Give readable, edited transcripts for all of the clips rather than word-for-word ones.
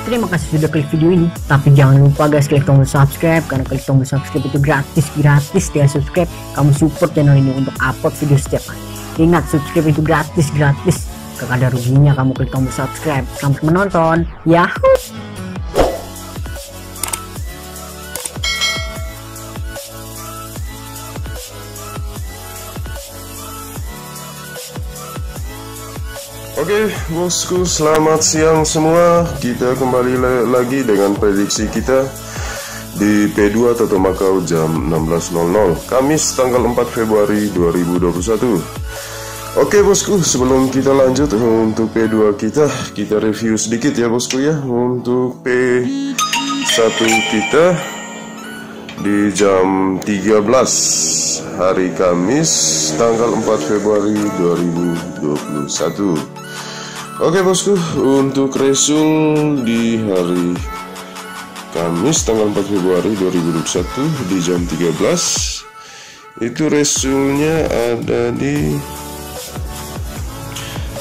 Terima kasih sudah klik video ini. Tapi jangan lupa guys, klik tombol subscribe, karena klik tombol subscribe itu gratis ya. Subscribe, kamu support channel ini untuk upload video setiap hari. Ingat, subscribe itu gratis. Gak ada ruginya kamu klik tombol subscribe. Selamat menonton. Yahoo. Oke bosku, selamat siang semua. Kita kembali lagi dengan prediksi kita di P2 Toto Macau jam 16.00 Kamis tanggal 4 Februari 2021. Oke bosku, sebelum kita lanjut untuk P2 kita review sedikit ya bosku ya. Untuk P1 kita di jam 13 hari Kamis tanggal 4 Februari 2021. Oke bosku, untuk resul di hari Kamis tanggal 4 Februari 2021 di jam 13 itu resulnya ada di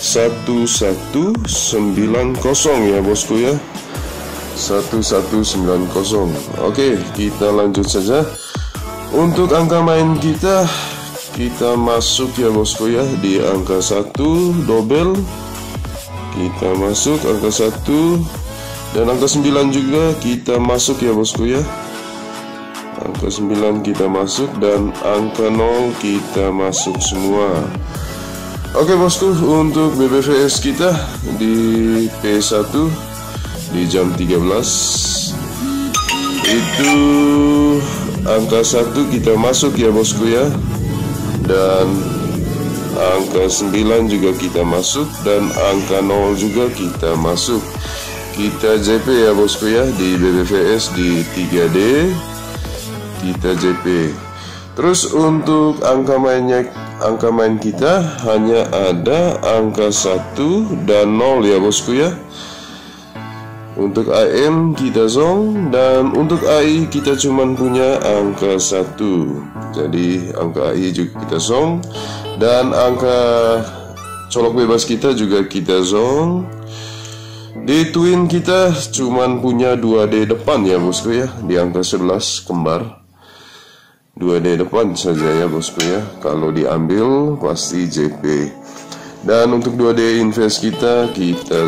1190 ya bosku ya, 1190. Oke, kita lanjut saja. Untuk angka main kita masuk ya bosku ya di angka 1 double. Kita masuk angka 1 dan angka 9 juga kita masuk ya bosku ya. Angka 9 kita masuk dan angka 0 kita masuk semua. Oke bosku, untuk BBVS kita di P1 di jam 13 itu angka 1 kita masuk ya bosku ya, dan angka 9 juga kita masuk dan angka 0 juga kita masuk. Kita JP ya bosku ya di BBVS di 3D kita JP. Terus untuk angka main kita hanya ada angka 1 dan 0 ya bosku ya. Untuk AM kita zong, dan untuk AI kita cuman punya angka 1. Jadi angka AI juga kita zong, dan angka colok bebas kita juga kita zong. Di twin kita cuman punya 2D depan ya bosku ya, di angka 11 kembar 2D depan saja ya bosku ya. Kalau diambil pasti JP. Dan untuk 2D invest kita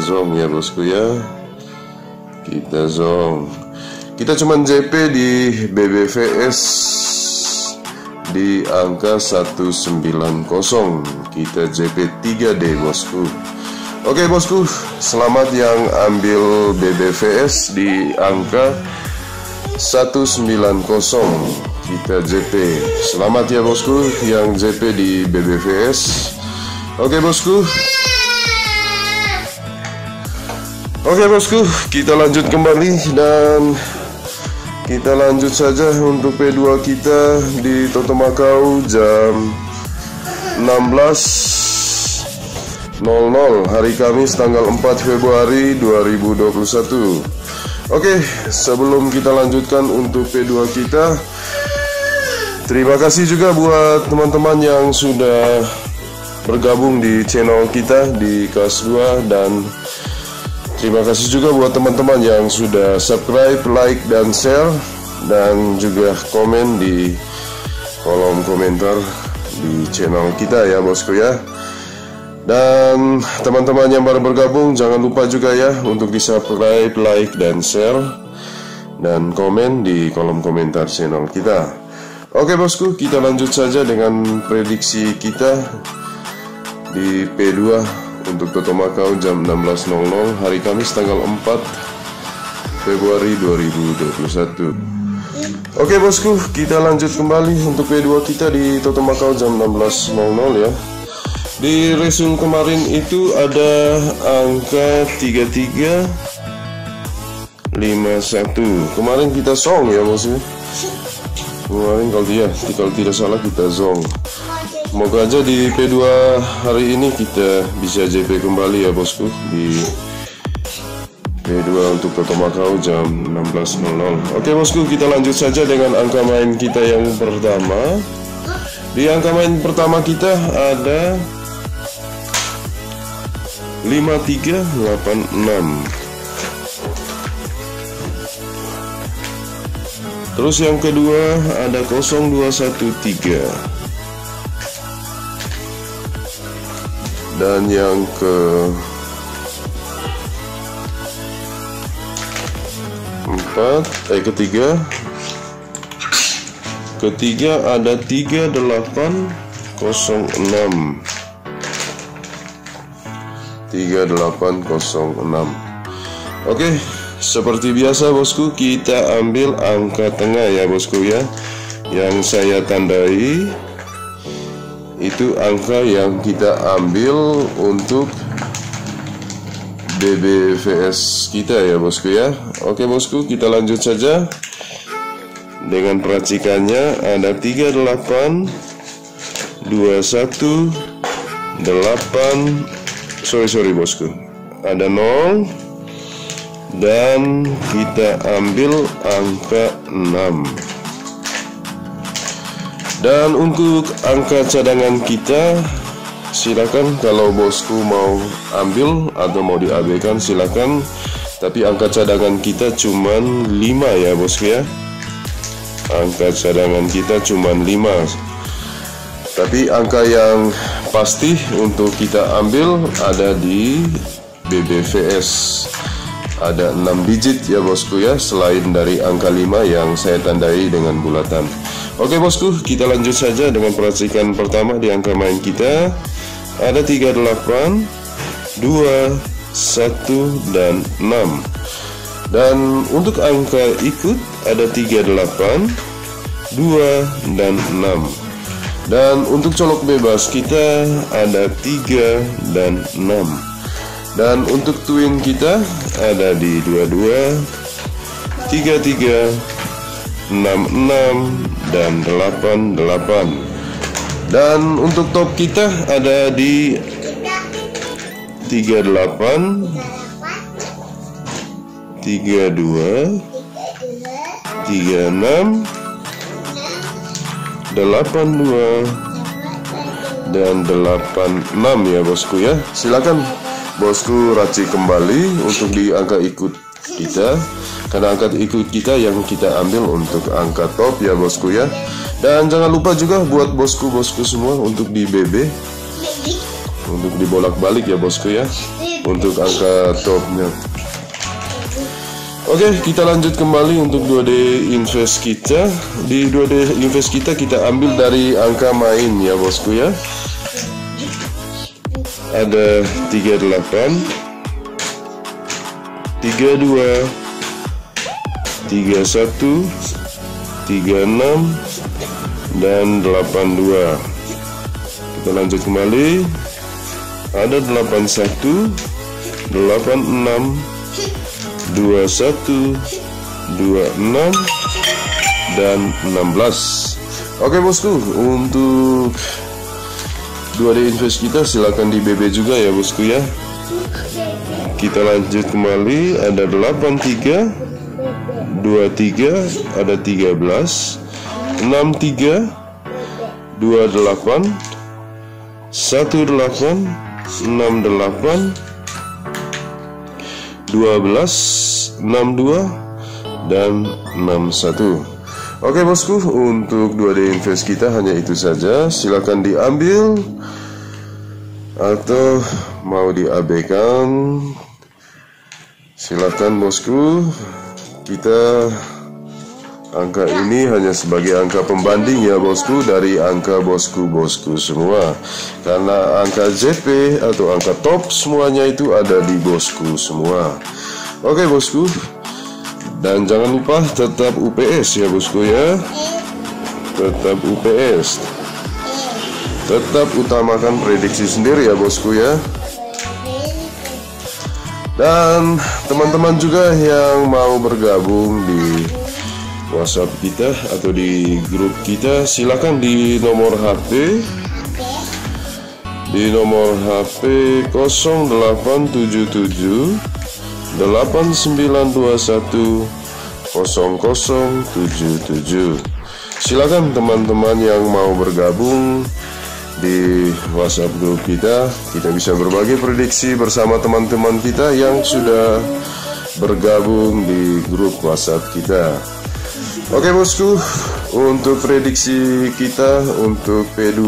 zong ya bosku ya. Kita zong. Kita cuman JP di BBVS di angka 190. Kita JP 3D bosku. Oke bosku, selamat yang ambil BBVS di angka 190. Kita JP. Selamat ya bosku yang JP di BBVS. Oke bosku. Oke bosku, kita lanjut kembali dan kita lanjut saja untuk P2 kita di Toto Macau jam 16.00 hari Kamis tanggal 4 Februari 2021. Oke, sebelum kita lanjutkan untuk P2 kita, terima kasih juga buat teman-teman yang sudah bergabung di channel kita di kelas 2, dan terima kasih juga buat teman-teman yang sudah subscribe, like, dan share, dan juga komen di kolom komentar di channel kita ya bosku ya. Dan teman-teman yang baru bergabung, jangan lupa juga ya untuk di subscribe, like, dan share, dan komen di kolom komentar channel kita. Oke bosku, kita lanjut saja dengan prediksi kita di P2 untuk Toto Macau jam 16.00 hari Kamis tanggal 4 Februari 2021. Oke bosku, kita lanjut kembali untuk P2 kita di Toto Macau jam 16.00 ya. Di resul kemarin itu ada angka 3351. Kemarin kita song ya bosku. Kemarin kalau tidak salah kita zong. Semoga aja di P2 hari ini kita bisa JP kembali ya bosku di P2 untuk Toto Macau jam 16.00. Oke bosku, kita lanjut saja dengan angka main kita yang pertama. Di angka main pertama kita ada 5386. Terus yang kedua ada 0213. Dan yang ketiga ada 3806. 3806. Oke, seperti biasa bosku, kita ambil angka tengah ya bosku ya. Yang saya tandai itu angka yang kita ambil untuk BBVS kita ya bosku ya. Oke bosku, kita lanjut saja dengan peracikannya. Ada 38 21 8, sorry bosku, ada 0 dan kita ambil angka 6. Dan untuk angka cadangan kita, silakan kalau bosku mau ambil atau mau diabaikan silakan. Tapi angka cadangan kita cuman 5 ya bosku ya. Angka cadangan kita cuman 5. Tapi angka yang pasti untuk kita ambil ada di BBVS. Ada 6 digit ya bosku ya, selain dari angka 5 yang saya tandai dengan bulatan. Oke bosku, kita lanjut saja dengan peracikan pertama di angka main kita. Ada 38, 2, 1, dan 6. Dan untuk angka ikut ada 38, 2, dan 6. Dan untuk colok bebas kita ada 3 dan 6. Dan untuk twin kita ada di 22, 33, 66, dan 88. Dan untuk top kita ada di 38, 32, 36, 82, dan 86 ya bosku ya. Silakan bosku racik kembali untuk di angka ikut kita, karena angka ikut kita yang kita ambil untuk angka top ya bosku ya. Dan jangan lupa juga buat bosku-bosku semua untuk di BB, untuk dibolak-balik ya bosku ya, untuk angka topnya. Oke, kita lanjut kembali untuk 2D invest kita. Di 2D invest kita ambil dari angka main ya bosku ya. Ada 38, 32, 31, 36, dan 82. Kita lanjut kembali. Ada 81, 86, 21, 26, dan 16. Oke bosku, untuk 2D invest kita silakan di BB juga ya bosku ya. Kita lanjut kembali. Ada 83, 23, ada 13, 63, 28, 18, 68, 12, 62, dan 61. Oke bosku, untuk 2D invest kita hanya itu saja. Silakan diambil atau mau diabaikan, silakan bosku. Kita angka ini hanya sebagai angka pembanding ya bosku dari angka bosku-bosku semua, karena angka JP atau angka top semuanya itu ada di bosku semua. Oke bosku, dan jangan lupa tetap UPS ya bosku ya. Tetap UPS, tetap utamakan prediksi sendiri ya bosku ya. Dan teman-teman juga yang mau bergabung di WhatsApp kita atau di grup kita, silakan di nomor HP 0877 8921 0077. Silakan teman-teman yang mau bergabung di WhatsApp grup kita bisa berbagi prediksi bersama teman-teman kita yang sudah bergabung di grup WhatsApp kita. Oke bosku, untuk prediksi kita untuk P2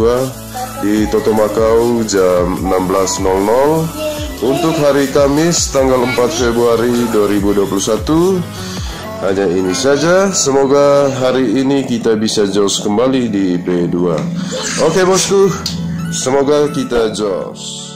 di Toto Macau jam 16.00 untuk hari Kamis tanggal 4 Februari 2021. Hanya ini saja, semoga hari ini kita bisa jos kembali di P2. Oke bosku, semoga kita jos.